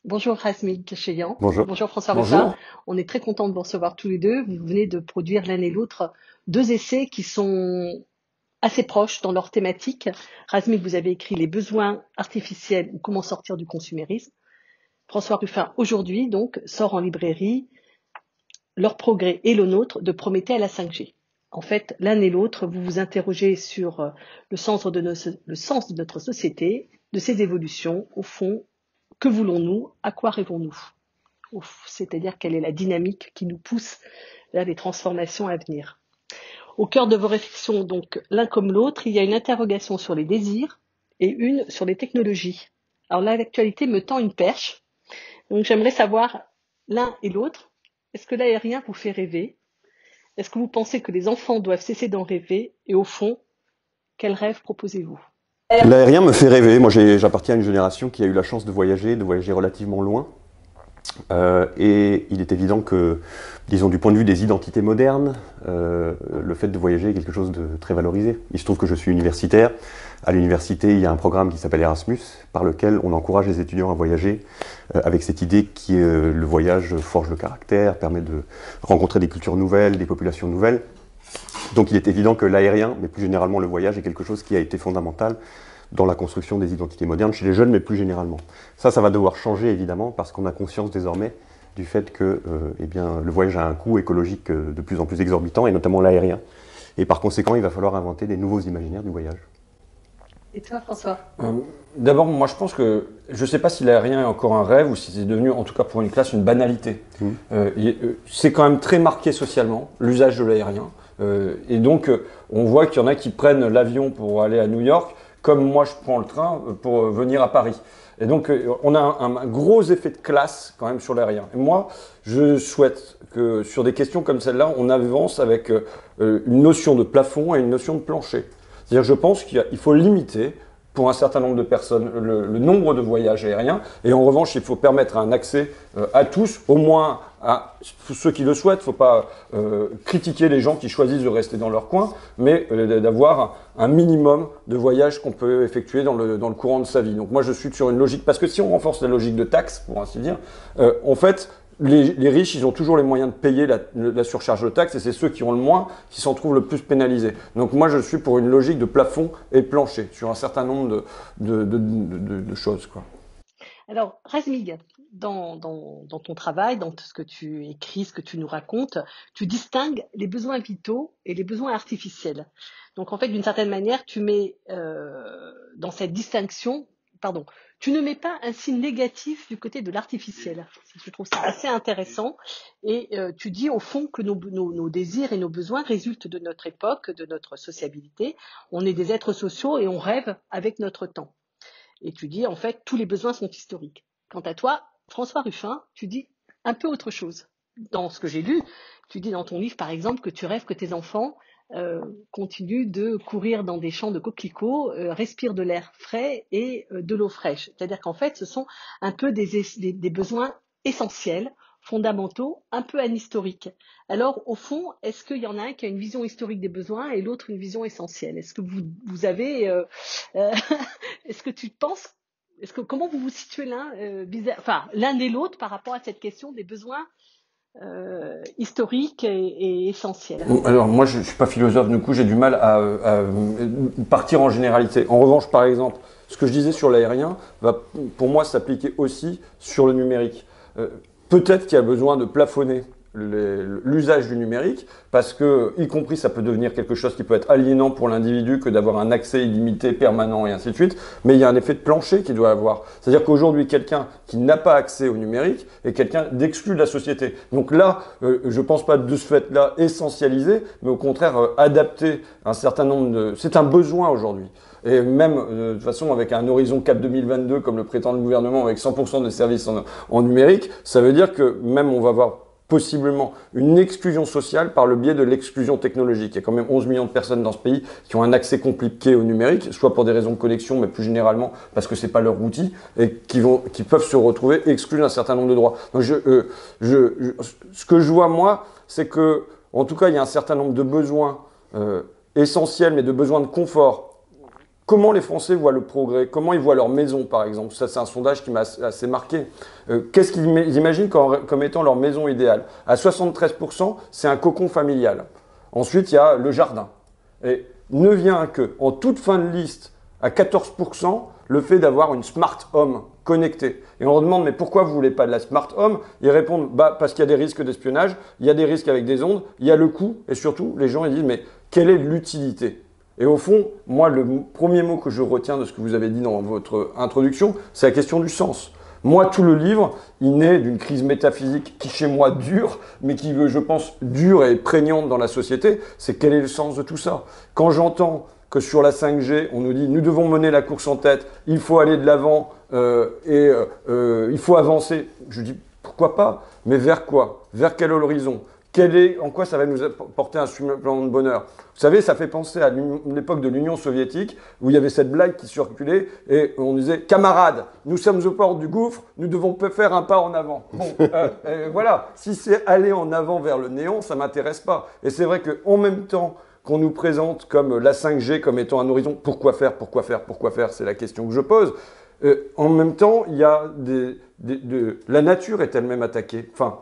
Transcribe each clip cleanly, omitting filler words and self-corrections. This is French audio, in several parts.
Bonjour Rasmik Cheyan. Bonjour. Bonjour François Ruffin. Bonjour. On est très content de vous recevoir tous les deux. Vous venez de produire l'un et l'autre deux essais qui sont assez proches dans leur thématique. Rasmik, vous avez écrit Les besoins artificiels ou comment sortir du consumérisme. François Ruffin, aujourd'hui, donc, sort en librairie Leur progrès et le nôtre de Prométhée à la 5G. En fait, l'un et l'autre, vous vous interrogez sur le sens de notre société, de ses évolutions, au fond, que voulons-nous? À quoi rêvons-nous? C'est-à-dire quelle est la dynamique qui nous pousse vers les transformations à venir. Au cœur de vos réflexions, donc, l'un comme l'autre, il y a une interrogation sur les désirs et une sur les technologies. Alors là, l'actualité me tend une perche. Donc j'aimerais savoir, l'un et l'autre, est-ce que l'aérien vous fait rêver? Est-ce que vous pensez que les enfants doivent cesser d'en rêver? Et au fond, quel rêve proposez-vous? L'aérien me fait rêver. Moi, j'appartiens à une génération qui a eu la chance de voyager relativement loin. Et il est évident que, disons, du point de vue des identités modernes, le fait de voyager est quelque chose de très valorisé. Il se trouve que je suis universitaire. À l'université, il y a un programme qui s'appelle Erasmus, par lequel on encourage les étudiants à voyager, avec cette idée qui est le voyage forge le caractère, permet de rencontrer des cultures nouvelles, des populations nouvelles. Donc il est évident que l'aérien, mais plus généralement le voyage, est quelque chose qui a été fondamental dans la construction des identités modernes, chez les jeunes, mais plus généralement. Ça va devoir changer, évidemment, parce qu'on a conscience désormais du fait que eh bien, le voyage a un coût écologique de plus en plus exorbitant, et notamment l'aérien. Et par conséquent, il va falloir inventer des nouveaux imaginaires du voyage. Et toi, François? D'abord, moi je pense que, je ne sais pas si l'aérien est encore un rêve ou si c'est devenu, en tout cas pour une classe, une banalité. C'est quand même très marqué socialement, l'usage de l'aérien. Et donc, on voit qu'il y en a qui prennent l'avion pour aller à New York, comme moi je prends le train pour venir à Paris. Et donc, on a un gros effet de classe quand même sur l'aérien. Et moi, je souhaite que sur des questions comme celle-là, on avance avec une notion de plafond et une notion de plancher. C'est-à-dire, je pense qu'il faut limiter pour un certain nombre de personnes le nombre de voyages aériens. Et en revanche, il faut permettre un accès à tous, au moins à ceux qui le souhaitent. Il ne faut pas critiquer les gens qui choisissent de rester dans leur coin, mais d'avoir un minimum de voyages qu'on peut effectuer dans le courant de sa vie. Donc moi, je suis sur une logique, parce que si on renforce la logique de taxe, pour ainsi dire, en fait, les riches, ils ont toujours les moyens de payer la surcharge de taxes et c'est ceux qui ont le moins qui s'en trouvent le plus pénalisés. Donc moi, je suis pour une logique de plafond et plancher sur un certain nombre de choses, quoi. Alors, Razmig, dans ton travail, dans tout ce que tu écris, ce que tu nous racontes, tu distingues les besoins vitaux et les besoins artificiels. Donc, en fait, d'une certaine manière, tu mets dans cette distinction, pardon, tu ne mets pas un signe négatif du côté de l'artificiel. Je trouve ça assez intéressant. Et tu dis au fond que nos désirs et nos besoins résultent de notre époque, de notre sociabilité. On est des êtres sociaux et on rêve avec notre temps. Et tu dis, en fait, tous les besoins sont historiques. Quant à toi, François Ruffin, tu dis un peu autre chose. Dans ce que j'ai lu, tu dis dans ton livre, par exemple, que tu rêves que tes enfants continuent de courir dans des champs de coquelicots, respirent de l'air frais et de l'eau fraîche. C'est-à-dire qu'en fait, ce sont un peu des besoins essentiels, fondamentaux, un peu anhistoriques. Alors, au fond, est-ce qu'il y en a un qui a une vision historique des besoins et l'autre une vision essentielle? Est-ce que vous avez... est-ce que tu penses... comment vous vous situez l'un et l'autre par rapport à cette question des besoins historiques et essentiels? Alors moi, je suis pas philosophe, du coup, j'ai du mal à partir en généralité. En revanche, par exemple, ce que je disais sur l'aérien va, pour moi, s'appliquer aussi sur le numérique. Peut-être qu'il y a besoin de plafonner l'usage du numérique, parce que, y compris, ça peut devenir quelque chose qui peut être aliénant pour l'individu que d'avoir un accès illimité, permanent et ainsi de suite, mais il y a un effet de plancher qui doit avoir. C'est-à-dire qu'aujourd'hui, quelqu'un qui n'a pas accès au numérique est quelqu'un d'exclu de la société. Donc là, je pense pas de ce fait-là essentialiser, mais au contraire adapter un certain nombre de... C'est un besoin aujourd'hui. Et même, de toute façon, avec un horizon cap 2022, comme le prétend le gouvernement, avec 100% des services en numérique, ça veut dire que même on va avoir possiblement une exclusion sociale par le biais de l'exclusion technologique. Il y a quand même 11 millions de personnes dans ce pays qui ont un accès compliqué au numérique, soit pour des raisons de connexion, mais plus généralement parce que c'est pas leur outil, et qui peuvent se retrouver exclus d'un certain nombre de droits. Donc ce que je vois, moi, c'est que, en tout cas, il y a un certain nombre de besoins essentiels, mais de besoins de confort comment les Français voient le progrès, comment ils voient leur maison, par exemple. Ça, c'est un sondage qui m'a assez marqué. Qu'est-ce qu'ils imaginent comme étant leur maison idéale? À 73%, c'est un cocon familial. Ensuite, il y a le jardin. Et ne vient que, en toute fin de liste, à 14%, le fait d'avoir une smart home connectée. Et on leur demande, mais pourquoi vous voulez pas de la smart home? Ils répondent, parce qu'il y a des risques d'espionnage, il y a des risques avec des ondes, il y a le coût, et surtout, les gens ils disent, mais quelle est l'utilité? Et au fond, moi, le premier mot que je retiens de ce que vous avez dit dans votre introduction, c'est la question du sens. Moi, tout le livre, il naît d'une crise métaphysique qui, chez moi, dure, mais qui, je pense, dure et prégnante dans la société. C'est quel est le sens de tout ça? Quand j'entends que sur la 5G, on nous dit nous devons mener la course en tête, il faut aller de l'avant il faut avancer. Je dis pourquoi pas, mais vers quoi? Vers quel horizon? En quoi ça va nous apporter un supplément de bonheur? Vous savez, ça fait penser à l'époque de l'Union soviétique où il y avait cette blague qui circulait et on disait camarades, nous sommes au port du gouffre, nous devons faire un pas en avant. Bon, voilà, si c'est aller en avant vers le néant, ça m'intéresse pas. Et c'est vrai qu'en même temps qu'on nous présente comme la 5G comme étant un horizon, pourquoi faire, c'est la question que je pose. En même temps, il y a la nature est elle-même attaquée. Enfin,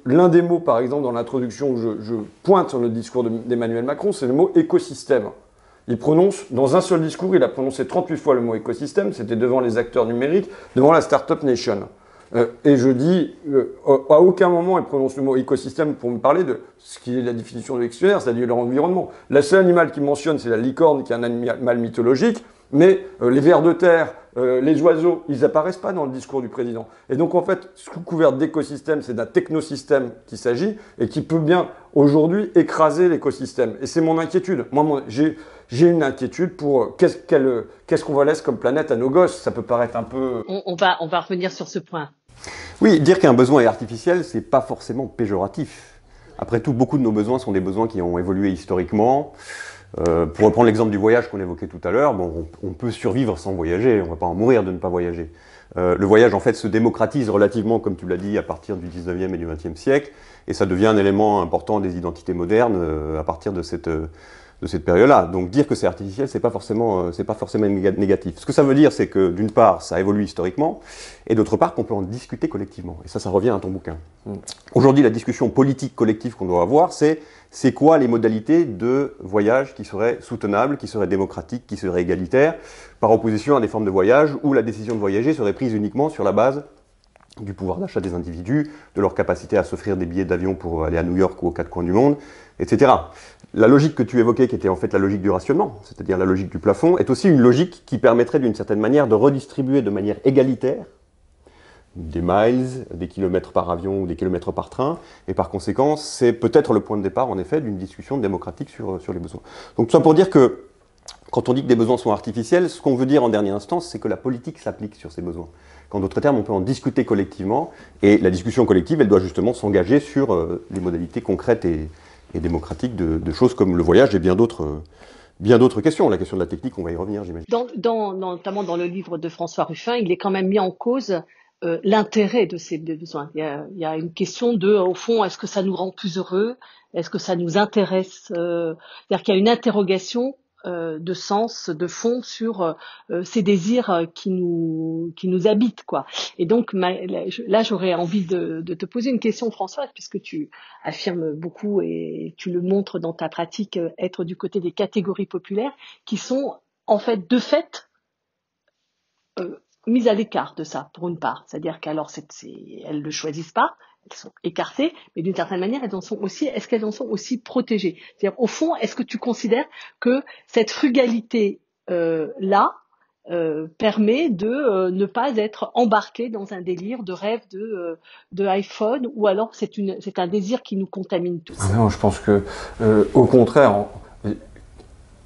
l'un des mots, par exemple, dans l'introduction où je pointe sur le discours d'Emmanuel Macron, c'est le mot écosystème. Il prononce, dans un seul discours, il a prononcé 38 fois le mot écosystème, c'était devant les acteurs numériques, devant la Startup Nation. Et je dis, à aucun moment il prononce le mot écosystème pour me parler de ce qui est la définition de dictionnaire, c'est-à-dire leur environnement. Le seul animal qu'il mentionne, c'est la licorne, qui est un animal mythologique, mais les vers de terre, les oiseaux, ils n'apparaissent pas dans le discours du président. Et donc en fait, sous couvert d'écosystème, c'est d'un technosystème qu'il s'agit et qui peut bien aujourd'hui écraser l'écosystème. Et c'est mon inquiétude. Moi, j'ai une inquiétude pour qu'est-ce qu'on va laisser comme planète à nos gosses. Ça peut paraître un peu... On va revenir sur ce point. Oui, dire qu'un besoin est artificiel, c'est pas forcément péjoratif. Après tout, beaucoup de nos besoins sont des besoins qui ont évolué historiquement. Pour reprendre l'exemple du voyage qu'on évoquait tout à l'heure, bon, on peut survivre sans voyager, on ne va pas en mourir de ne pas voyager. Le voyage, en fait, se démocratise relativement, comme tu l'as dit, à partir du 19e et du 20e siècle, et ça devient un élément important des identités modernes à partir de cette période-là. Donc dire que c'est artificiel, c'est pas forcément négatif. Ce que ça veut dire, c'est que d'une part, ça évolue historiquement, et d'autre part, qu'on peut en discuter collectivement. Et ça revient à ton bouquin. Aujourd'hui, la discussion politique collective qu'on doit avoir, c'est quoi les modalités de voyage qui seraient soutenables, qui seraient démocratiques, qui seraient égalitaires, par opposition à des formes de voyage où la décision de voyager serait prise uniquement sur la base du pouvoir d'achat des individus, de leur capacité à s'offrir des billets d'avion pour aller à New York ou aux quatre coins du monde, etc. La logique que tu évoquais, qui était en fait la logique du rationnement, c'est-à-dire la logique du plafond, est aussi une logique qui permettrait d'une certaine manière de redistribuer de manière égalitaire des miles, des kilomètres par avion ou des kilomètres par train, et par conséquent, c'est peut-être le point de départ, en effet, d'une discussion démocratique sur les besoins. Donc tout ça pour dire que, quand on dit que des besoins sont artificiels, ce qu'on veut dire en dernière instance, c'est que la politique s'applique sur ces besoins. Qu'en d'autres termes, on peut en discuter collectivement, et la discussion collective, elle doit justement s'engager sur les modalités concrètes et démocratiques de choses comme le voyage et bien d'autres questions. La question de la technique, on va y revenir, j'imagine. Notamment dans le livre de François Ruffin, il est quand même mis en cause l'intérêt de ces besoins. Il y a une question de, au fond, est-ce que ça nous rend plus heureux? Est-ce que ça nous intéresse? C'est-à-dire qu'il y a une interrogation de sens, de fond sur ces désirs qui nous habitent, quoi. Et donc là, j'aurais envie de te poser une question, Françoise, puisque tu affirmes beaucoup et tu le montres dans ta pratique, être du côté des catégories populaires qui sont en fait de fait mises à l'écart de ça, pour une part. C'est-à-dire qu'alors elles ne choisissent pas, elles sont écartées, mais d'une certaine manière, est-ce qu'elles en sont aussi protégées? C'est-à-dire, au fond, est-ce que tu considères que cette frugalité là permet de ne pas être embarqué dans un délire de rêve de iPhone, ou alors c'est un désir qui nous contamine tous? Non, je pense que au contraire,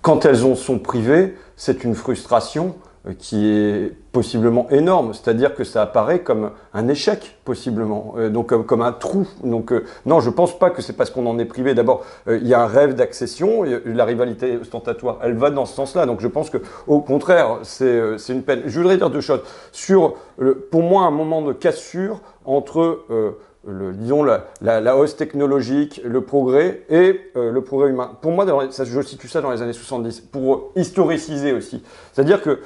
quand elles en sont privées, c'est une frustration qui est possiblement énorme, c'est-à-dire que ça apparaît comme un échec possiblement, donc comme un trou. Donc non, je pense pas que c'est parce qu'on en est privé. D'abord, il y a un rêve d'accession, la rivalité ostentatoire, elle va dans ce sens-là. Donc je pense que au contraire, c'est une peine. Je voudrais dire deux choses sur, pour moi, un moment de cassure entre disons la hausse technologique, le progrès et le progrès humain. Pour moi, je situe ça dans les années 70, pour historiciser aussi. C'est-à-dire que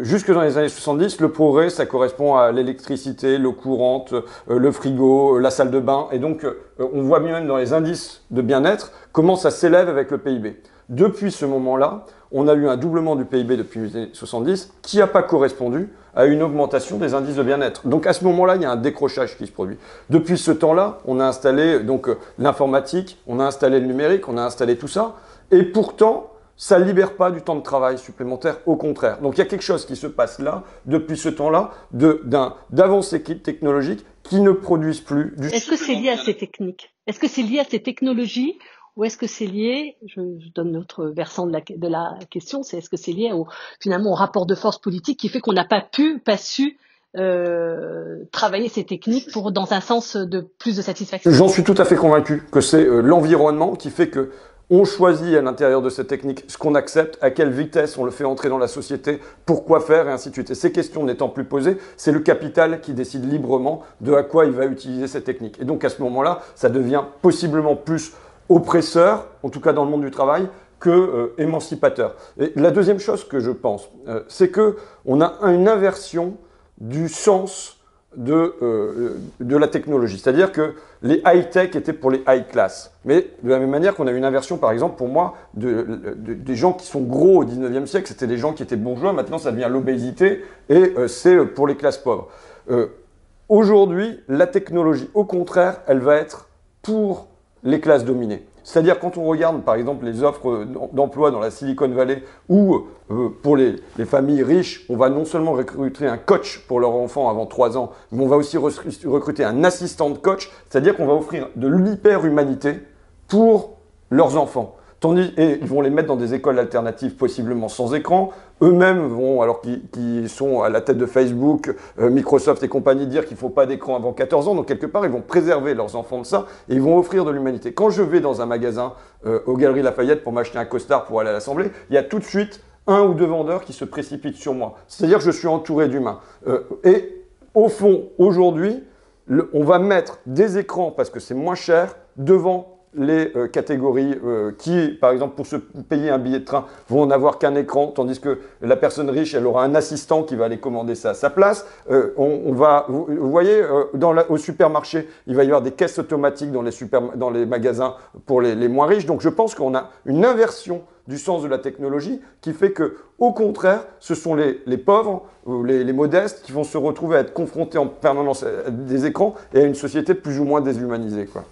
jusque dans les années 70, le progrès, ça correspond à l'électricité, l'eau courante, le frigo, la salle de bain. Et donc, on voit même dans les indices de bien-être comment ça s'élève avec le PIB. Depuis ce moment-là, on a eu un doublement du PIB depuis les années 70 qui n'a pas correspondu à une augmentation des indices de bien-être. Donc à ce moment-là, il y a un décrochage qui se produit. Depuis ce temps-là, on a installé donc l'informatique, on a installé le numérique, on a installé tout ça, et pourtant, ça ne libère pas du temps de travail supplémentaire, au contraire. Donc il y a quelque chose qui se passe là, depuis ce temps-là, d'avancées technologiques qui ne produisent plus du... Est-ce que c'est lié à ces techniques? Est-ce que c'est lié à ces technologies? Ou est-ce que c'est lié, je donne notre versant de la question, c'est est-ce que c'est lié finalement au rapport de force politique qui fait qu'on n'a pas su travailler ces techniques pour dans un sens de plus de satisfaction? J'en suis tout à fait convaincu que c'est l'environnement qui fait que on choisit à l'intérieur de cette technique ce qu'on accepte, à quelle vitesse on le fait entrer dans la société, pourquoi faire et ainsi de suite. Et ces questions n'étant plus posées, c'est le capital qui décide librement de à quoi il va utiliser cette technique. Et donc à ce moment-là, ça devient possiblement plus oppresseur, en tout cas dans le monde du travail, que émancipateur. Et la deuxième chose que je pense, c'est que on a une inversion du sens de la technologie. C'est-à-dire que les high-tech étaient pour les high-class. Mais de la même manière qu'on a une inversion, par exemple, pour moi, des gens qui sont gros au 19e siècle, c'était des gens qui étaient bourgeois, maintenant ça devient l'obésité, et c'est pour les classes pauvres. Aujourd'hui, la technologie, au contraire, elle va être pour les classes dominées. C'est-à-dire quand on regarde par exemple les offres d'emploi dans la Silicon Valley où pour les familles riches, on va non seulement recruter un coach pour leur enfant avant 3 ans, mais on va aussi recruter un assistant de coach, c'est-à-dire qu'on va offrir de l'hyper-humanité pour leurs enfants. Et ils vont les mettre dans des écoles alternatives possiblement sans écran. Eux-mêmes vont, alors qu'ils sont à la tête de Facebook, Microsoft et compagnie, dire qu'il ne faut pas d'écran avant 14 ans. Donc quelque part, ils vont préserver leurs enfants de ça et ils vont offrir de l'humanité. Quand je vais dans un magasin aux Galeries Lafayette pour m'acheter un costard pour aller à l'Assemblée, il y a tout de suite 1 ou 2 vendeurs qui se précipitent sur moi. C'est-à-dire que je suis entouré d'humains. Et au fond, aujourd'hui, on va mettre des écrans, parce que c'est moins cher, devant les catégories qui, par exemple, pour se payer un billet de train, vont n'avoir qu'un écran, tandis que la personne riche, elle aura un assistant qui va aller commander ça à sa place. Vous voyez, au supermarché, il va y avoir des caisses automatiques dans les magasins pour les moins riches. Donc je pense qu'on a une inversion du sens de la technologie qui fait que, au contraire, ce sont les pauvres ou les modestes qui vont se retrouver à être confrontés en permanence à des écrans et à une société plus ou moins déshumanisée, quoi.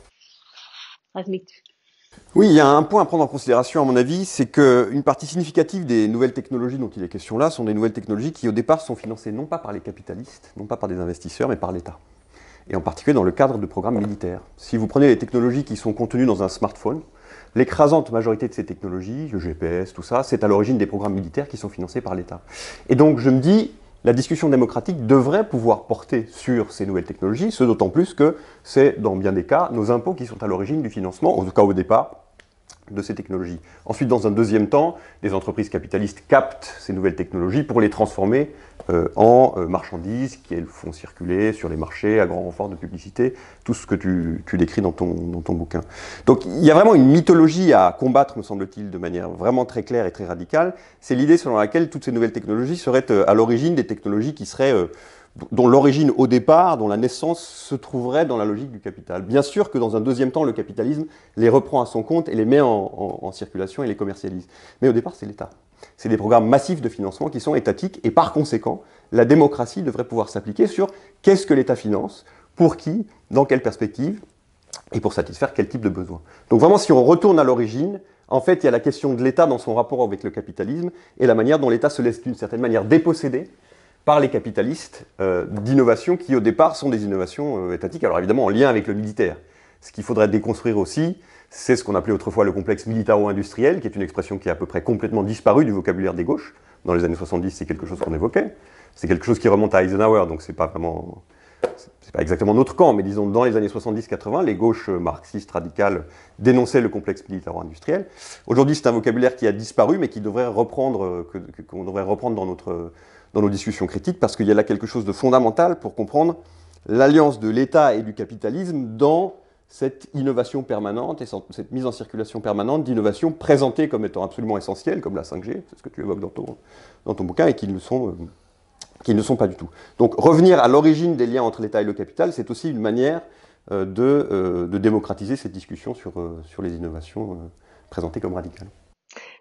Oui, il y a un point à prendre en considération, à mon avis, c'est qu'une partie significative des nouvelles technologies dont il est question là sont des nouvelles technologies qui, au départ, sont financées non pas par les capitalistes, non pas par des investisseurs, mais par l'État. Et en particulier dans le cadre de programmes militaires. Si vous prenez les technologies qui sont contenues dans un smartphone, l'écrasante majorité de ces technologies, le GPS, tout ça, c'est à l'origine des programmes militaires qui sont financés par l'État. Et donc, je me dis, la discussion démocratique devrait pouvoir porter sur ces nouvelles technologies, ce d'autant plus que c'est, dans bien des cas, nos impôts qui sont à l'origine du financement, en tout cas au départ, de ces technologies. Ensuite, dans un deuxième temps, les entreprises capitalistes captent ces nouvelles technologies pour les transformer en marchandises qu'elles font circuler sur les marchés à grand renfort de publicité, tout ce que tu décris dans ton bouquin. Donc il y a vraiment une mythologie à combattre, me semble-t-il, de manière vraiment très claire et très radicale. C'est l'idée selon laquelle toutes ces nouvelles technologies seraient à l'origine des technologies qui seraient dont l'origine au départ, dont la naissance se trouverait dans la logique du capital. Bien sûr que dans un deuxième temps, le capitalisme les reprend à son compte et les met en circulation et les commercialise. Mais au départ, c'est l'État. C'est des programmes massifs de financement qui sont étatiques et par conséquent, la démocratie devrait pouvoir s'appliquer sur qu'est-ce que l'État finance, pour qui, dans quelle perspective et pour satisfaire quel type de besoin. Donc vraiment, si on retourne à l'origine, en fait, il y a la question de l'État dans son rapport avec le capitalisme et la manière dont l'État se laisse d'une certaine manière déposséder par les capitalistes d'innovations qui, au départ, sont des innovations étatiques, alors évidemment en lien avec le militaire. Ce qu'il faudrait déconstruire aussi, c'est ce qu'on appelait autrefois le complexe militaro-industriel, qui est une expression qui est à peu près complètement disparue du vocabulaire des gauches. Dans les années 70, c'est quelque chose qu'on évoquait. C'est quelque chose qui remonte à Eisenhower, donc c'est pas exactement notre camp, mais disons, dans les années 70-80, les gauches marxistes radicales dénonçaient le complexe militaro-industriel. Aujourd'hui, c'est un vocabulaire qui a disparu, mais qui devrait qu'on devrait reprendre dans nos discussions critiques, parce qu'il y a là quelque chose de fondamental pour comprendre l'alliance de l'État et du capitalisme dans cette innovation permanente et cette mise en circulation permanente d'innovations présentées comme étant absolument essentielles, comme la 5G, c'est ce que tu évoques dans ton bouquin, et qui ne le sont pas du tout. Donc revenir à l'origine des liens entre l'État et le capital, c'est aussi une manière de démocratiser cette discussion sur les innovations présentées comme radicales.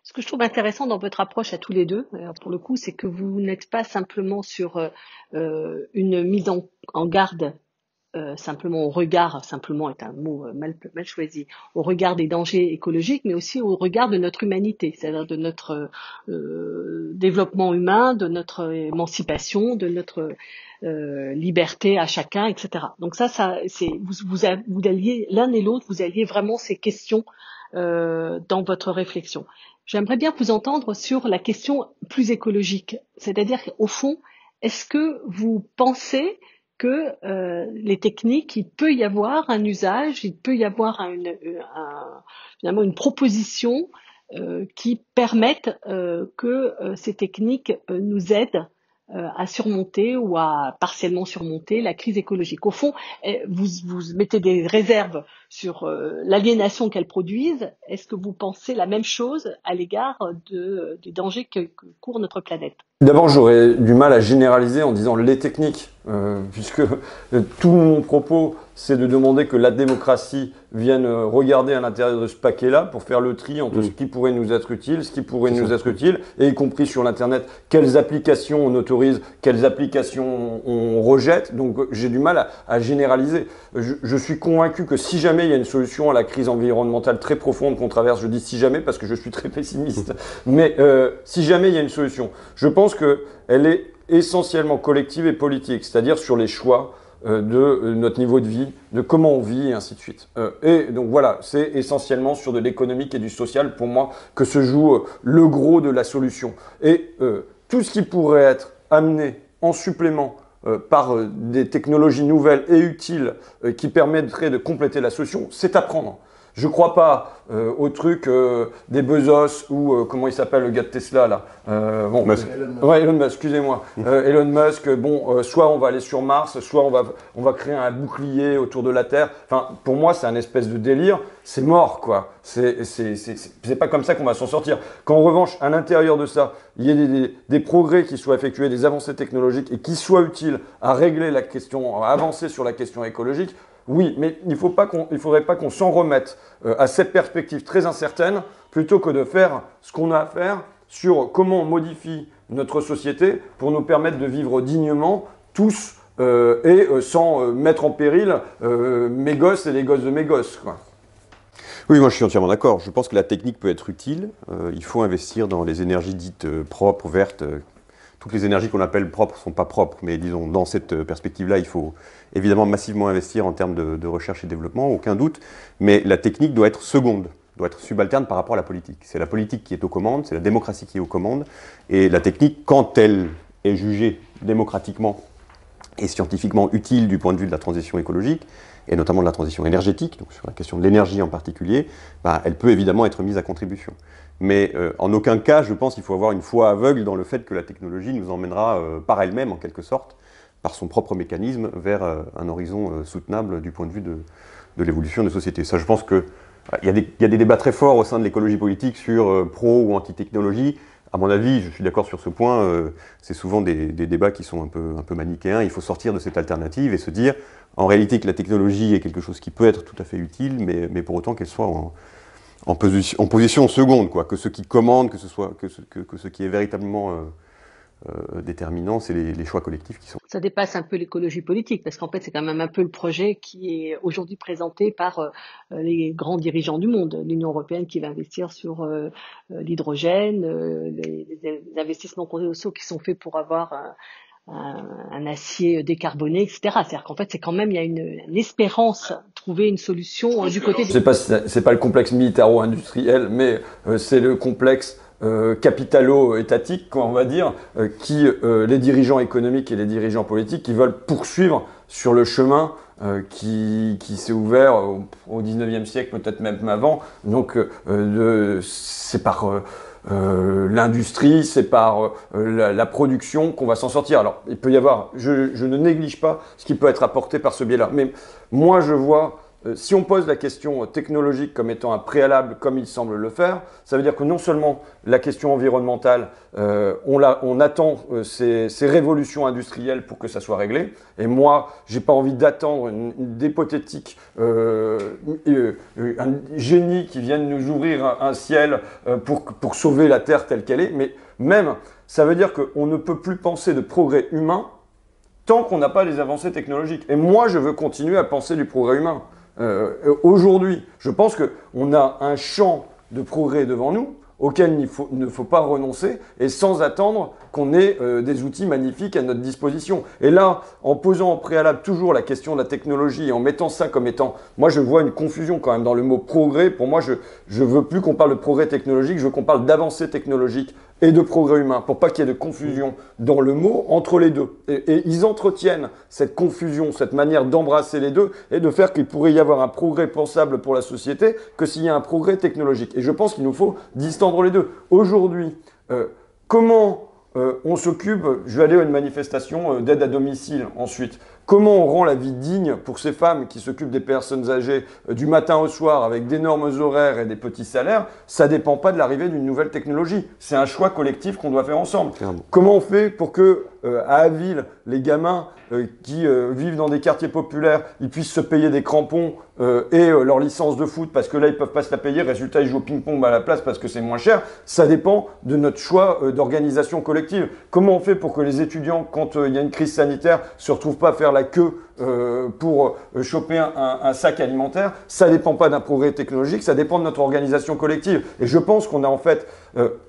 Ce que je trouve intéressant dans votre approche à tous les deux, pour le coup, c'est que vous n'êtes pas simplement sur une mise en garde, simplement au regard, simplement est un mot mal choisi, au regard des dangers écologiques, mais aussi au regard de notre humanité, c'est-à-dire de notre développement humain, de notre émancipation, de notre liberté à chacun, etc. Donc ça c'est vous alliez l'un et l'autre, vous alliez vraiment ces questions dans votre réflexion. J'aimerais bien vous entendre sur la question plus écologique, c'est-à-dire qu'au fond, est-ce que vous pensez que les techniques, il peut y avoir un usage, il peut y avoir finalement une proposition qui permette que ces techniques nous aident à surmonter ou à partiellement surmonter la crise écologique. Au fond, vous mettez des réserves sur l'aliénation qu'elles produisent. Est-ce que vous pensez la même chose à l'égard des dangers que court notre planète ? D'abord, j'aurais du mal à généraliser en disant les techniques, puisque tout mon propos, c'est de demander que la démocratie vienne regarder à l'intérieur de ce paquet-là pour faire le tri entre ce qui pourrait nous être utile, ce qui pourrait nous être utile, et y compris sur l'Internet, quelles applications on autorise, quelles applications on rejette. Donc j'ai du mal à généraliser. Je suis convaincu que si jamais il y a une solution à la crise environnementale très profonde qu'on traverse, je dis si jamais parce que je suis très pessimiste, mais si jamais il y a une solution, je pense qu'elle est essentiellement collective et politique, c'est-à-dire sur les choix de notre niveau de vie, de comment on vit et ainsi de suite. Et donc voilà, c'est essentiellement sur de l'économique et du social pour moi que se joue le gros de la solution. Et tout ce qui pourrait être amené en supplément par des technologies nouvelles et utiles qui permettraient de compléter la solution, c'est à prendre. Je crois pas au truc des Bezos ou comment il s'appelle le gars de Tesla là. Bon, Musk. Elon Musk, excusez-moi. Elon Musk, soit on va aller sur Mars, soit on va créer un bouclier autour de la Terre. Enfin, pour moi, c'est un espèce de délire. C'est mort, quoi. C'est pas comme ça qu'on va s'en sortir. Qu'en revanche, à l'intérieur de ça, il y ait des progrès qui soient effectués, des avancées technologiques et qui soient utiles à régler la question, à avancer sur la question écologique. Oui, mais il faudrait pas qu'on s'en remette à cette perspective très incertaine, plutôt que de faire ce qu'on a à faire sur comment on modifie notre société pour nous permettre de vivre dignement tous et sans mettre en péril mes gosses et les gosses de mes gosses, quoi. Oui, moi je suis entièrement d'accord. Je pense que la technique peut être utile. Il faut investir dans les énergies dites propres, vertes. Toutes les énergies qu'on appelle propres ne sont pas propres, mais disons, dans cette perspective-là, il faut évidemment massivement investir en termes de recherche et développement, aucun doute, mais la technique doit être seconde, doit être subalterne par rapport à la politique. C'est la politique qui est aux commandes, c'est la démocratie qui est aux commandes, et la technique, quand elle est jugée démocratiquement et scientifiquement utile du point de vue de la transition écologique, et notamment de la transition énergétique, donc sur la question de l'énergie en particulier, elle peut évidemment être mise à contribution. Mais en aucun cas, je pense qu'il faut avoir une foi aveugle dans le fait que la technologie nous emmènera par elle-même, en quelque sorte, par son propre mécanisme, vers un horizon soutenable du point de vue de l'évolution de société. Ça, je pense que il y a des débats très forts au sein de l'écologie politique sur pro ou anti-technologie. À mon avis, je suis d'accord sur ce point, c'est souvent des débats qui sont un peu manichéens. Il faut sortir de cette alternative et se dire, en réalité, que la technologie est quelque chose qui peut être tout à fait utile, mais pour autant qu'elle soit en position seconde, quoi. Que ce qui commande, que ce qui est véritablement déterminant, c'est les choix collectifs qui sont. Ça dépasse un peu l'écologie politique, parce qu'en fait, c'est quand même un peu le projet qui est aujourd'hui présenté par les grands dirigeants du monde. L'Union européenne qui va investir sur l'hydrogène, les investissements colossaux qui sont faits pour avoir un acier décarboné, etc. C'est-à-dire qu'en fait, c'est quand même, il y a une espérance, trouver une solution du côté. C'est pas le complexe militaro-industriel, mais c'est le complexe capitalo-étatique, on va dire, qui les dirigeants économiques et les dirigeants politiques qui veulent poursuivre sur le chemin qui s'est ouvert au 19e siècle, peut-être même avant. Donc, c'est par l'industrie, c'est par la production qu'on va s'en sortir. Alors, il peut y avoir, je ne néglige pas ce qui peut être apporté par ce biais-là. Mais moi, je vois, si on pose la question technologique comme étant un préalable, comme il semble le faire, ça veut dire que non seulement la question environnementale, on attend ces révolutions industrielles pour que ça soit réglé. Et moi, j'ai pas envie d'attendre d'hypothétique un génie qui vienne nous ouvrir un ciel pour sauver la Terre telle qu'elle est. Mais même, ça veut dire qu'on ne peut plus penser de progrès humain tant qu'on n'a pas les avancées technologiques. Et moi, je veux continuer à penser du progrès humain. Aujourd'hui, je pense qu'on a un champ de progrès devant nous auquel il ne faut pas renoncer et sans attendre qu'on ait des outils magnifiques à notre disposition. Et là, en posant en préalable toujours la question de la technologie et en mettant ça comme étant... Moi, je vois une confusion quand même dans le mot progrès. Pour moi, je veux plus qu'on parle de progrès technologique, je veux qu'on parle d'avancée technologique et de progrès humain, pour pas qu'il y ait de confusion dans le mot entre les deux. Et ils entretiennent cette confusion, cette manière d'embrasser les deux et de faire qu'il pourrait y avoir un progrès pensable pour la société que s'il y a un progrès technologique. Et je pense qu'il nous faut distendre les deux. Aujourd'hui, comment on s'occupe, je vais aller à une manifestation d'aide à domicile ensuite. Comment on rend la vie digne pour ces femmes qui s'occupent des personnes âgées du matin au soir avec d'énormes horaires et des petits salaires? Ça dépend pas de l'arrivée d'une nouvelle technologie. C'est un choix collectif qu'on doit faire ensemble. Clairement. Comment on fait pour que à Aville, les gamins qui vivent dans des quartiers populaires, ils puissent se payer des crampons et leur licence de foot parce que là ils peuvent pas se la payer. Résultat, ils jouent au ping-pong à la place parce que c'est moins cher. Ça dépend de notre choix d'organisation collective. Comment on fait pour que les étudiants, quand il y a une crise sanitaire, se retrouvent pas à faire la queue pour choper un sac alimentaire? Ça dépend pas d'un progrès technologique, ça dépend de notre organisation collective. Et je pense qu'on a en fait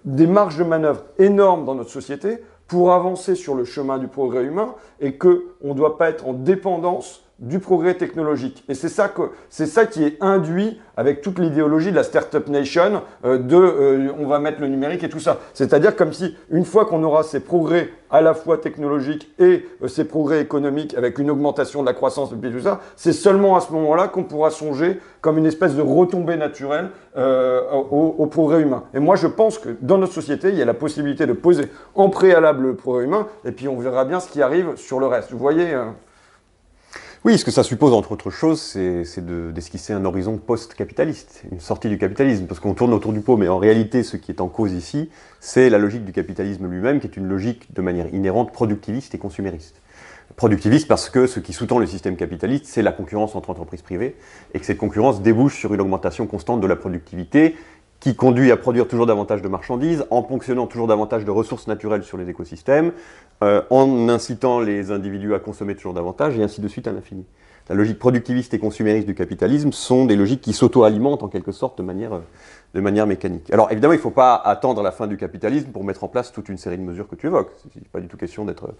des marges de manœuvre énormes dans notre société pour avancer sur le chemin du progrès humain et qu'on ne doit pas être en dépendance du progrès technologique. Et c'est ça qui est induit avec toute l'idéologie de la Startup Nation, on va mettre le numérique et tout ça. C'est-à-dire comme si, une fois qu'on aura ces progrès à la fois technologiques et ces progrès économiques avec une augmentation de la croissance et puis tout ça, c'est seulement à ce moment-là qu'on pourra songer comme une espèce de retombée naturelle au progrès humain. Et moi, je pense que dans notre société, il y a la possibilité de poser en préalable le progrès humain et puis on verra bien ce qui arrive sur le reste. Vous voyez Oui, ce que ça suppose, entre autres choses, c'est d'esquisser un horizon post-capitaliste, une sortie du capitalisme, parce qu'on tourne autour du pot, mais en réalité, ce qui est en cause ici, c'est la logique du capitalisme lui-même, qui est une logique de manière inhérente productiviste et consumériste. Productiviste parce que ce qui sous-tend le système capitaliste, c'est la concurrence entre entreprises privées, et que cette concurrence débouche sur une augmentation constante de la productivité, qui conduit à produire toujours davantage de marchandises, en ponctionnant toujours davantage de ressources naturelles sur les écosystèmes, en incitant les individus à consommer toujours davantage, et ainsi de suite à l'infini. La logique productiviste et consumériste du capitalisme sont des logiques qui s'auto-alimentent en quelque sorte de manière mécanique. Alors évidemment, il ne faut pas attendre la fin du capitalisme pour mettre en place toute une série de mesures que tu évoques. Il n'est pas du tout question d'être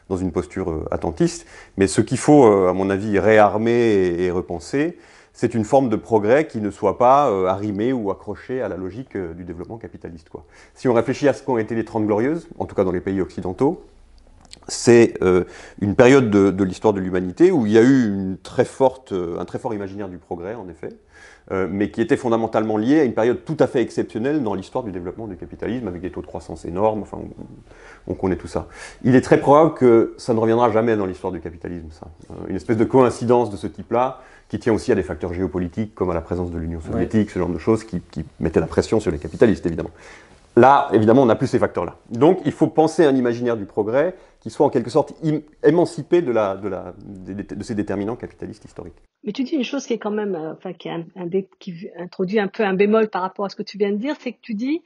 dans une posture attentiste, mais ce qu'il faut, à mon avis, réarmer et repenser, c'est une forme de progrès qui ne soit pas arrimée ou accrochée à la logique du développement capitaliste, quoi. Si on réfléchit à ce qu'ont été les 30 Glorieuses, en tout cas dans les pays occidentaux, c'est une période de l'histoire de l'humanité où il y a eu un très fort imaginaire du progrès, en effet, mais qui était fondamentalement lié à une période tout à fait exceptionnelle dans l'histoire du développement du capitalisme, avec des taux de croissance énormes, enfin, on connaît tout ça. Il est très probable que ça ne reviendra jamais dans l'histoire du capitalisme, ça. Une espèce de coïncidence de ce type-là, qui tient aussi à des facteurs géopolitiques, comme à la présence de l'Union soviétique, ce genre de choses qui mettaient la pression sur les capitalistes, évidemment. Là, évidemment, on n'a plus ces facteurs-là. Donc, il faut penser à un imaginaire du progrès qui soit en quelque sorte émancipé de ces déterminants capitalistes historiques. Mais tu dis une chose qui est quand même, qui introduit un peu un bémol par rapport à ce que tu viens de dire, c'est que tu dis,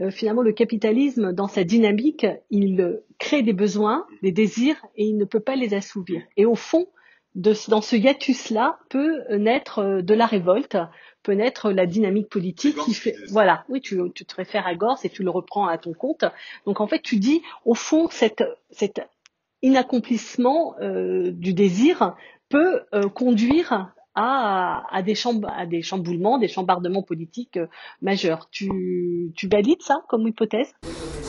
finalement, le capitalisme, dans sa dynamique, il crée des besoins, des désirs, et il ne peut pas les assouvir. Et au fond, dans ce hiatus-là, peut naître de la révolte, peut naître la dynamique politique qui fait, voilà, oui, tu te réfères à Gors et tu le reprends à ton compte. Donc en fait, tu dis, au fond, cet inaccomplissement du désir peut conduire à des chamboulements, des chambardements politiques majeurs. Tu valides ça comme hypothèse?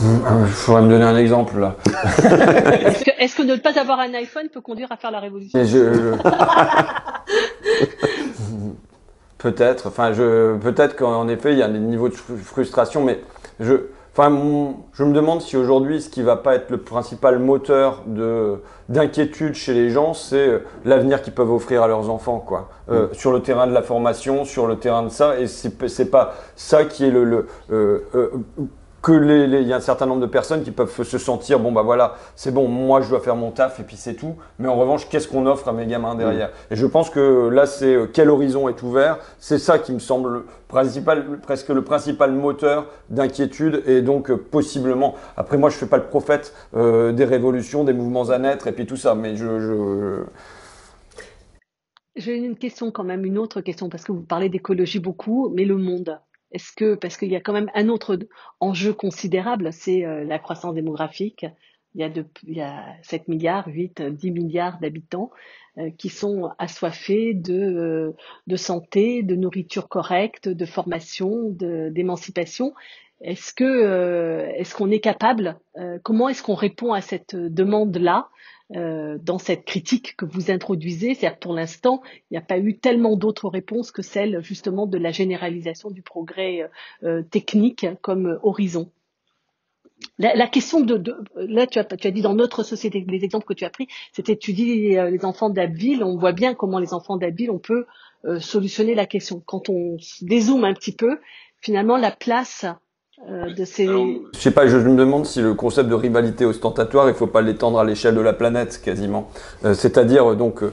Il faudrait me donner un exemple là. Est-ce que ne pas avoir un iPhone peut conduire à faire la révolution? Peut-être. Enfin, peut-être qu'en effet, il y a des niveaux de frustration, mais Enfin, je me demande si aujourd'hui, ce qui va pas être le principal moteur d'inquiétude chez les gens, c'est l'avenir qu'ils peuvent offrir à leurs enfants, quoi. Sur le terrain de la formation, sur le terrain de ça, et c'est pas ça qui est il y a un certain nombre de personnes qui peuvent se sentir, bon bah voilà, c'est bon, moi je dois faire mon taf et puis c'est tout. Mais en revanche, qu'est-ce qu'on offre à mes gamins derrière? Et je pense que là, c'est quel horizon est ouvert. C'est ça qui me semble presque le principal moteur d'inquiétude et donc possiblement. Après, moi, je fais pas le prophète des révolutions, des mouvements à naître et puis tout ça, mais J'ai une question quand même, une autre question, parce que vous parlez d'écologie beaucoup, mais le monde, est-ce que, parce qu'il y a quand même un autre enjeu considérable, c'est la croissance démographique. Il y a 7 milliards, 8, 10 milliards d'habitants qui sont assoiffés de santé, de nourriture correcte, de formation, d'émancipation. Est-ce qu'on est capable, comment est-ce qu'on répond à cette demande-là dans cette critique que vous introduisez? C'est-à-dire pour l'instant, il n'y a pas eu tellement d'autres réponses que celle justement de la généralisation du progrès technique comme horizon. La question là, tu as dit dans notre société, les exemples que tu as pris, c'était, tu dis les enfants d'Abbeville, on voit bien comment les enfants d'Abbeville, on peut solutionner la question. Quand on dézoome un petit peu, finalement, la place de ces... Je sais pas, je me demande si le concept de rivalité ostentatoire, il faut pas l'étendre à l'échelle de la planète quasiment. C'est-à-dire donc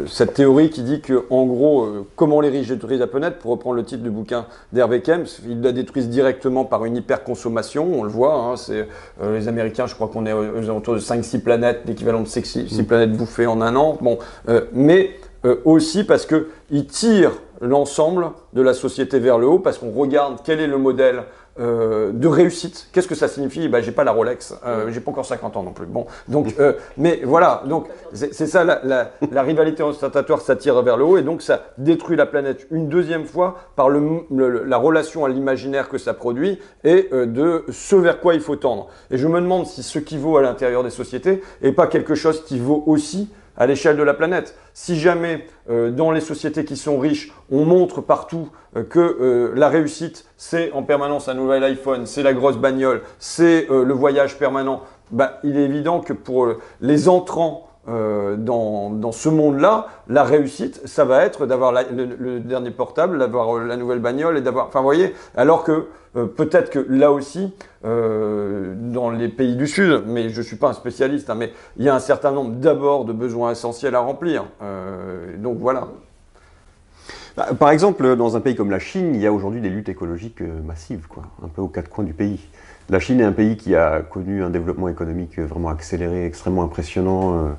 cette théorie qui dit que en gros, comment les riches détruisent la planète, pour reprendre le titre du bouquin d'Hervé Kempf, ils la détruisent directement par une hyperconsommation, on le voit, hein, c'est les Américains, je crois qu'on est aux alentours de 5-6 planètes, l'équivalent de 6 planètes bouffées en un an. Bon, mais aussi parce que ils tirent l'ensemble de la société vers le haut, parce qu'on regarde quel est le modèle de réussite. Qu'est-ce que ça signifie? J'ai pas la Rolex, j'ai pas encore 50 ans non plus. Bon, donc, mais voilà, donc c'est ça la rivalité ostentatoire, ça tire vers le haut et donc ça détruit la planète une deuxième fois par la relation à l'imaginaire que ça produit et de ce vers quoi il faut tendre. Et je me demande si ce qui vaut à l'intérieur des sociétés est pas quelque chose qui vaut aussi à l'échelle de la planète. Si jamais dans les sociétés qui sont riches, on montre partout que la réussite, c'est en permanence un nouvel iPhone, c'est la grosse bagnole, c'est le voyage permanent, il est évident que pour les entrants dans ce monde-là, la réussite, ça va être d'avoir le dernier portable, d'avoir la nouvelle bagnole et d'avoir... Enfin, vous voyez, alors que peut-être que là aussi, dans les pays du Sud, mais je suis pas un spécialiste, hein, mais il y a un certain nombre d'abord de besoins essentiels à remplir. Donc voilà. Par exemple, dans un pays comme la Chine, il y a aujourd'hui des luttes écologiques massives, quoi, un peu aux quatre coins du pays. La Chine est un pays qui a connu un développement économique vraiment accéléré, extrêmement impressionnant,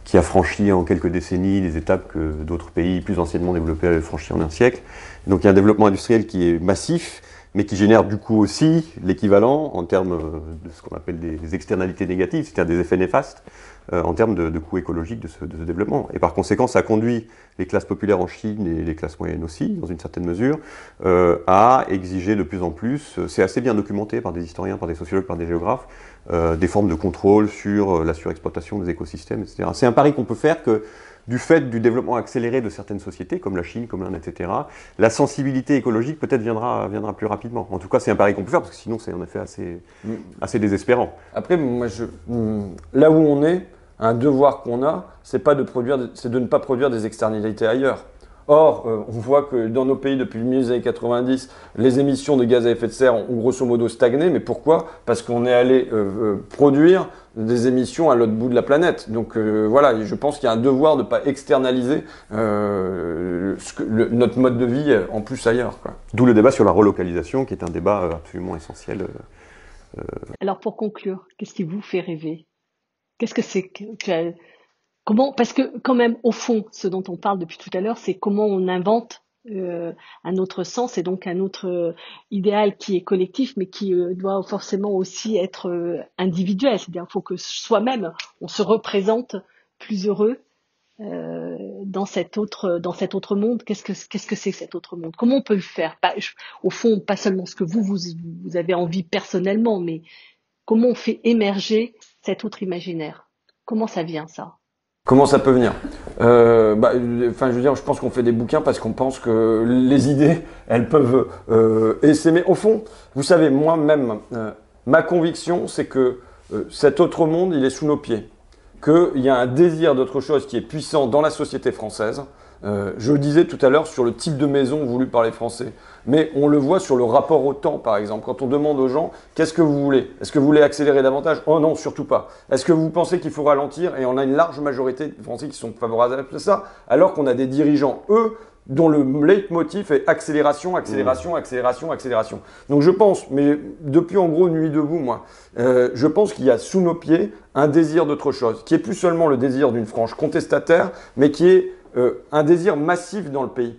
qui a franchi en quelques décennies des étapes que d'autres pays plus anciennement développés avaient franchi en un siècle. Donc il y a un développement industriel qui est massif, mais qui génère du coup aussi l'équivalent en termes de ce qu'on appelle des externalités négatives, c'est-à-dire des effets néfastes en termes de coûts écologiques de ce développement. Et par conséquent, ça conduit les classes populaires en Chine et les classes moyennes aussi, dans une certaine mesure, à exiger de plus en plus, c'est assez bien documenté par des historiens, par des sociologues, par des géographes, des formes de contrôle sur la surexploitation des écosystèmes, etc. C'est un pari qu'on peut faire que du fait du développement accéléré de certaines sociétés, comme la Chine, comme l'Inde, etc., la sensibilité écologique peut-être viendra plus rapidement. En tout cas, c'est un pari qu'on peut faire, parce que sinon c'est en effet assez désespérant. Après, moi, là où on est, un devoir qu'on a, c'est de ne pas produire des externalités ailleurs. Or, on voit que dans nos pays, depuis le milieu des années 90, les émissions de gaz à effet de serre ont grosso modo stagné. Mais pourquoi? Parce qu'on est allé produire des émissions à l'autre bout de la planète. Donc voilà, je pense qu'il y a un devoir de ne pas externaliser notre mode de vie en plus ailleurs, quoi. D'où le débat sur la relocalisation, qui est un débat absolument essentiel. Alors pour conclure, qu'est-ce qui vous fait rêver? Qu'est-ce que c'est que comment, parce que quand même, au fond, ce dont on parle depuis tout à l'heure, c'est comment on invente un autre sens et donc un autre idéal qui est collectif, mais qui doit forcément aussi être individuel. C'est-à-dire, il faut que soi-même, on se représente plus heureux dans cet autre monde. Qu'est-ce que c'est que cet autre monde? Comment on peut le faire? Au fond, pas seulement ce que vous avez envie personnellement, mais comment on fait émerger cet autre imaginaire? Comment ça vient, ça? Comment ça peut venir? Enfin, je veux dire, je pense qu'on fait des bouquins parce qu'on pense que les idées, elles peuvent essaimer. Au fond, vous savez, moi-même, ma conviction, c'est que cet autre monde, il est sous nos pieds. Qu'il y a un désir d'autre chose qui est puissant dans la société française. Je le disais tout à l'heure sur le type de maison voulu par les Français. Mais on le voit sur le rapport au temps, par exemple. Quand on demande aux gens, qu'est-ce que vous voulez? Est-ce que vous voulez accélérer davantage? Oh non, surtout pas. Est-ce que vous pensez qu'il faut ralentir? Et on a une large majorité de Français qui sont favorables à ça, alors qu'on a des dirigeants, eux, dont le leitmotiv est accélération, accélération, accélération, accélération. Donc je pense, mais depuis en gros Nuit debout, moi, je pense qu'il y a sous nos pieds un désir d'autre chose, qui est plus seulement le désir d'une frange contestataire, mais qui est un désir massif dans le pays.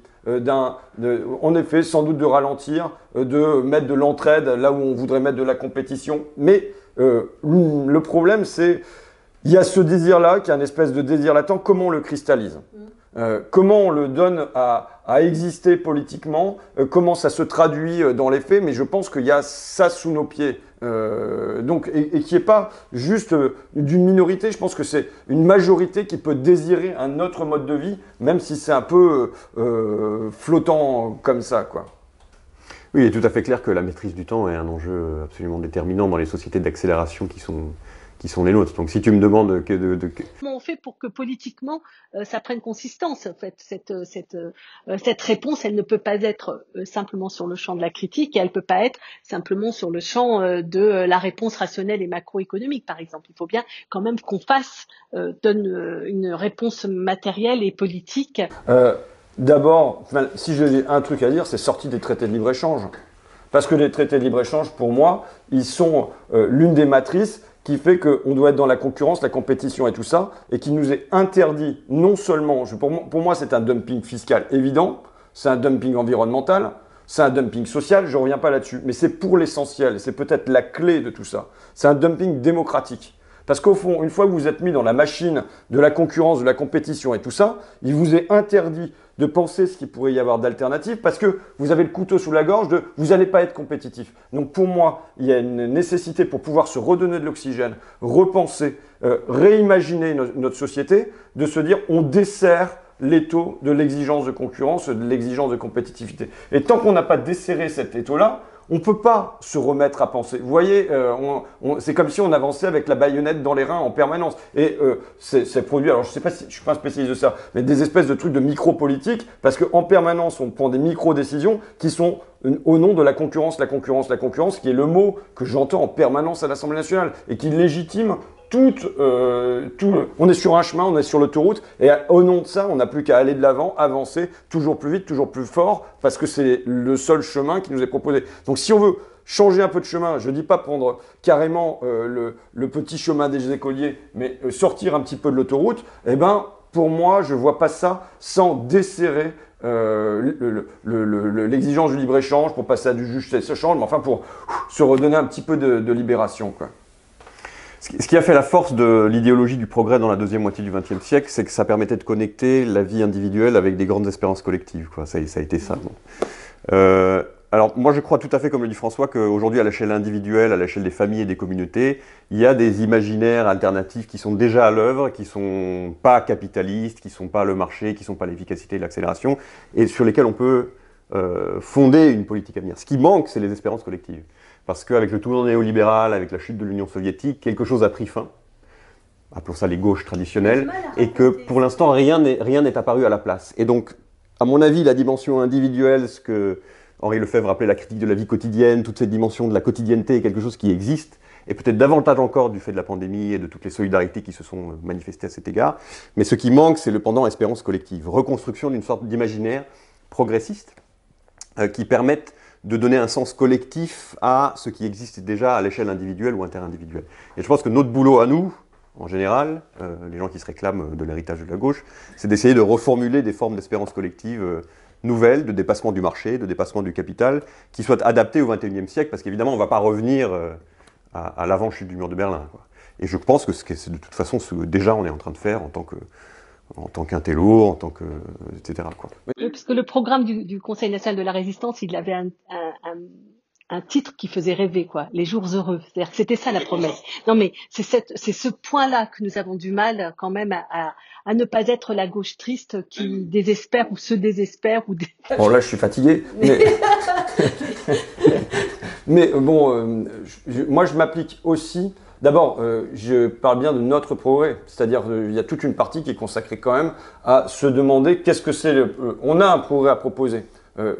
En effet, sans doute de ralentir, de mettre de l'entraide là où on voudrait mettre de la compétition. Mais le problème, c'est il y a ce désir-là, qui est un espèce de désir latent. Comment on le cristallise? Comment on le donne à exister politiquement? Comment ça se traduit dans les faits? Mais je pense qu'il y a ça sous nos pieds. Et qui n'est pas juste d'une minorité, je pense que c'est une majorité qui peut désirer un autre mode de vie, même si c'est un peu flottant comme ça, quoi. Oui, il est tout à fait clair que la maîtrise du temps est un enjeu absolument déterminant dans les sociétés d'accélération qui sont les nôtres. Donc si tu me demandes Comment on fait pour que politiquement ça prenne consistance? En fait, cette réponse, elle ne peut pas être simplement sur le champ de la critique, et elle peut pas être simplement sur le champ de la réponse rationnelle et macroéconomique, par exemple. Il faut bien quand même qu'on donne une réponse matérielle et politique. D'abord, si j'ai un truc à dire, c'est sorti des traités de libre-échange. Parce que les traités de libre-échange, pour moi, ils sont l'une des matrices qui fait qu'on doit être dans la concurrence, la compétition et tout ça, et qui nous est interdit non seulement, pour moi c'est un dumping fiscal évident, c'est un dumping environnemental, c'est un dumping social, je ne reviens pas là-dessus, mais c'est pour l'essentiel, c'est peut-être la clé de tout ça. C'est un dumping démocratique. Parce qu'au fond, une fois que vous êtes mis dans la machine de la concurrence, de la compétition et tout ça, il vous est interdit de penser ce qu'il pourrait y avoir d'alternative parce que vous avez le couteau sous la gorge de vous n'allez pas être compétitif. Donc pour moi, il y a une nécessité pour pouvoir se redonner de l'oxygène, repenser, réimaginer notre société, de se dire on dessert l'étau de l'exigence de concurrence, de l'exigence de compétitivité. Et tant qu'on n'a pas desserré cet étau-là, on ne peut pas se remettre à penser. Vous voyez, c'est comme si on avançait avec la baïonnette dans les reins en permanence. Et c'est produit, alors je sais pas si je suis pas un spécialiste de ça, mais des espèces de trucs de micro-politique, parce qu'en permanence, on prend des micro-décisions qui sont au nom de la concurrence, la concurrence, la concurrence, qui est le mot que j'entends en permanence à l'Assemblée nationale, et qui légitime on est sur un chemin, on est sur l'autoroute, et au nom de ça, on n'a plus qu'à aller de l'avant, avancer toujours plus vite, toujours plus fort, parce que c'est le seul chemin qui nous est proposé. Donc si on veut changer un peu de chemin, je ne dis pas prendre carrément le petit chemin des écoliers, mais sortir un petit peu de l'autoroute, eh ben, pour moi, je ne vois pas ça sans desserrer l'exigence du libre-échange pour passer à du juge-échange, mais enfin pour se redonner un petit peu de libération, quoi. Ce qui a fait la force de l'idéologie du progrès dans la deuxième moitié du XXe siècle, c'est que ça permettait de connecter la vie individuelle avec des grandes espérances collectives, quoi. Ça a été ça. Alors moi je crois tout à fait, comme le dit François, qu'aujourd'hui à l'échelle individuelle, à l'échelle des familles et des communautés, il y a des imaginaires alternatifs qui sont déjà à l'œuvre, qui sont pas capitalistes, qui sont pas le marché, qui sont pas l'efficacité et l'accélération, et sur lesquels on peut fonder une politique à venir. Ce qui manque, c'est les espérances collectives. Parce qu'avec le tournant néolibéral, avec la chute de l'Union soviétique, quelque chose a pris fin, appelons ça les gauches traditionnelles, et que pour l'instant rien n'est apparu à la place. Et donc, à mon avis, la dimension individuelle, ce que Henri Lefebvre appelait la critique de la vie quotidienne, toute cette dimension de la quotidienneté est quelque chose qui existe, et peut-être davantage encore du fait de la pandémie et de toutes les solidarités qui se sont manifestées à cet égard. Mais ce qui manque, c'est le pendant espérance collective, reconstruction d'une sorte d'imaginaire progressiste qui permette de donner un sens collectif à ce qui existe déjà à l'échelle individuelle ou interindividuelle. Et je pense que notre boulot à nous, en général, les gens qui se réclament de l'héritage de la gauche, c'est d'essayer de reformuler des formes d'espérance collective nouvelles, de dépassement du marché, de dépassement du capital, qui soient adaptées au XXIe siècle, parce qu'évidemment, on ne va pas revenir à l'avant-chute du mur de Berlin, quoi. Et je pense que c'est de toute façon ce que déjà on est en train de faire en tant qu'intello, en tant que, etc., quoi. Oui, parce que le programme du Conseil national de la résistance, il avait un titre qui faisait rêver, quoi. Les jours heureux. C'est-à-dire que c'était ça la promesse. Non, mais c'est ce point-là que nous avons du mal quand même à ne pas être la gauche triste qui désespère ou se désespère ou. Bon, là, je suis fatigué. Mais bon, moi, je m'applique aussi. D'abord, je parle bien de notre progrès, c'est-à-dire il y a toute une partie qui est consacrée quand même à se demander qu'est-ce que c'est. On a un progrès à proposer.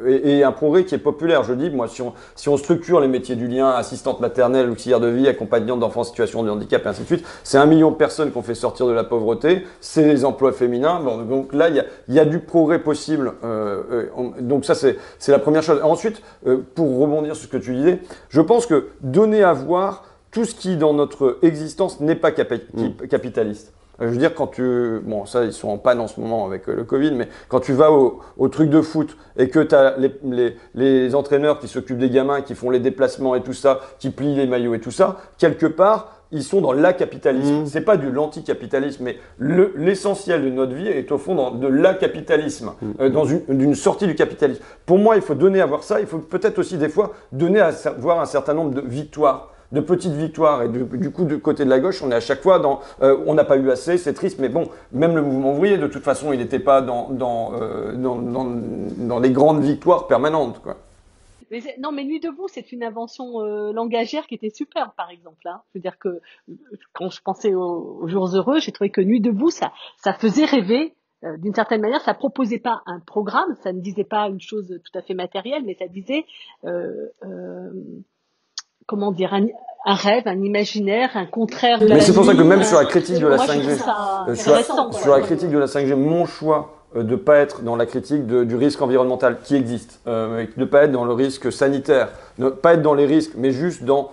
Et un progrès qui est populaire. Je dis, moi, si on structure les métiers du lien, assistante maternelle, auxiliaire de vie, accompagnante d'enfants en situation de handicap, et ainsi de suite, c'est 1 million de personnes qu'on fait sortir de la pauvreté, c'est les emplois féminins. Bon, donc là, il y a du progrès possible. Donc ça, c'est la première chose. Ensuite, pour rebondir sur ce que tu disais, je pense que donner à voir tout ce qui, dans notre existence, n'est pas capitaliste. Je veux dire, bon, ça, ils sont en panne en ce moment avec le Covid, mais quand tu vas au truc de foot et que tu as les entraîneurs qui s'occupent des gamins, qui font les déplacements et tout ça, qui plient les maillots et tout ça, quelque part, ils sont dans l'acapitalisme. C'est pas de l'anticapitalisme, mais l'essentiel de notre vie est au fond de l'acapitalisme, dans d'une sortie du capitalisme. Pour moi, il faut donner à voir ça. Il faut peut-être aussi des fois donner à voir un certain nombre de victoires, de petites victoires. Et du coup, du côté de la gauche, on est à chaque fois dans on n'a pas eu assez, c'est triste, mais bon, même le mouvement ouvrier, de toute façon, il n'était pas dans les grandes victoires permanentes, quoi. Non, mais Nuit debout, c'est une invention langagière qui était superbe, par exemple. Hein. Je veux dire que quand je pensais aux jours heureux, j'ai trouvé que Nuit debout, ça faisait rêver. D'une certaine manière, ça proposait pas un programme, ça ne disait pas une chose tout à fait matérielle, mais ça disait comment dire, un rêve, un imaginaire, un contraire de la Mais c'est pour ça que même nuit, sur la critique de la 5G, sur la critique de la 5G, mon choix de pas être dans la critique du risque environnemental qui existe, de pas être dans le risque sanitaire, ne pas être dans les risques, mais juste dans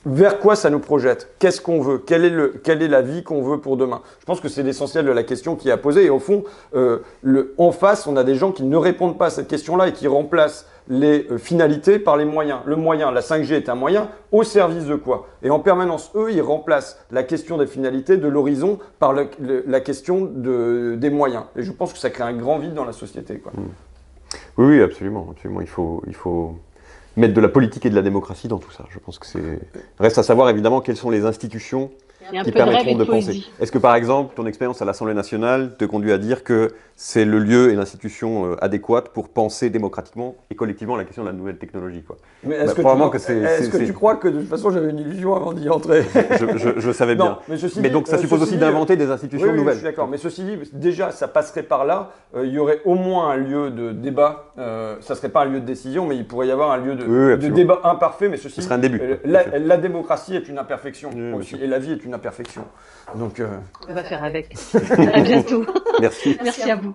vers quoi ça nous projette, qu'est-ce qu'on veut, quelle est la vie qu'on veut pour demain. Je pense que c'est l'essentiel de la question qui est à poser. Et au fond, en face, on a des gens qui ne répondent pas à cette question-là et qui remplacent les finalités par les moyens. Le moyen, la 5G est un moyen au service de quoi? Et en permanence, eux, ils remplacent la question des finalités, de l'horizon, par la question des moyens. Et je pense que ça crée un grand vide dans la société, quoi. Oui, absolument, absolument. Il faut mettre de la politique et de la démocratie dans tout ça. Je pense que reste à savoir évidemment quelles sont les institutions qui permettront de penser. Est-ce que par exemple, ton expérience à l'Assemblée nationale te conduit à dire que c'est le lieu et l'institution adéquate pour penser démocratiquement et collectivement la question de la nouvelle technologie, quoi? Mais est-ce que tu crois que de toute façon j'avais une illusion avant d'y entrer? je savais bien. Non, mais donc ça suppose aussi d'inventer des institutions nouvelles. Je suis d'accord. Mais ceci dit, déjà ça passerait par là. Il y aurait au moins un lieu de débat. Ça serait pas un lieu de décision, mais il pourrait y avoir un lieu de débat imparfait. Mais ceci serait un début. La démocratie est une imperfection aussi, et la vie est une imperfection. Donc on va faire avec. À bientôt. Merci. Merci à vous.